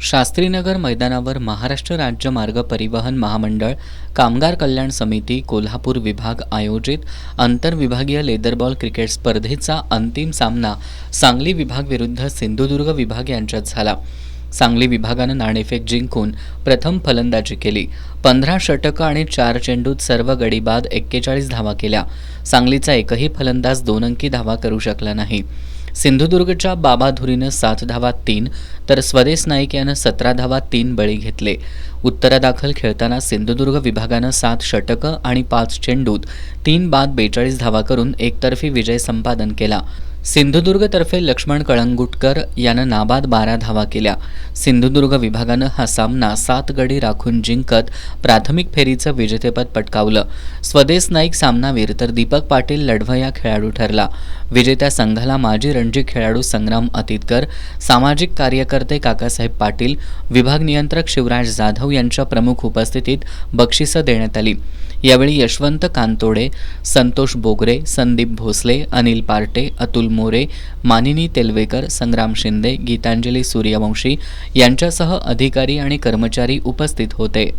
शास्त्रीनगर मैदानावर महाराष्ट्र राज्य मार्ग परिवहन महामंडळ, कामगार कल्याण समिती, कोल्हापूर विभाग आयोजित आंतरविभागीय लेदरबॉल क्रिकेट स्पर्धेचा अंतिम सामना सांगली विभाग विरुद्ध सिंधुदुर्ग विभाग यांच्यात झाला. सांगली विभागानं नाणेफेक जिंकून प्रथम फलंदाजी केली. 15 षटकं आणि 4 चेंडूत सर्व गडी बाद 41 धावा केल्या. सांगलीचा एकही फलंदाज 2 अंकी धावा करू शकला नाही. सिंधुदुर्गच्या बाबा धुरीनं 7 धावा 3 तर स्वदेश नाईक यानं 17 धावा 3 बळी घेतले. उत्तरादाखल खेळताना सिंधुदुर्ग विभागानं 7 षटकं आणि 5 चेंडूत 3 बाद 42 धावा करून एकतर्फी विजय संपादन केला. सिंधुदुर्गतर्फे लक्ष्मण कळंगुटकर यानं नाबाद 12 धावा केल्या. सिंधुदुर्ग विभागानं हा सामना 7 गडी राखून जिंकत प्राथमिक फेरीचं विजेतेपद पटकावलं. स्वदेश नाईक सामनावीर तर दीपक पाटील लढवय्या खेळाडू ठरला. विजेत्या संघाला माजी रणजी खेळाडू संग्राम अतितकर, सामाजिक कार्यकर्ते काकासाहेब पाटील, विभाग नियंत्रक शिवराज जाधव यांच्या प्रमुख उपस्थितीत बक्षिसं देण्यात आली. यावेळी यशवंत कांतोडे, संतोष बोगरे, संदीप भोसले, अनिल पार्टे, अतुल मोरे, मानिनी तेलवेकर, संग्राम शिंदे, गीतांजली सूर्यवंशी यांच्यासह अधिकारी आणि कर्मचारी उपस्थित होते.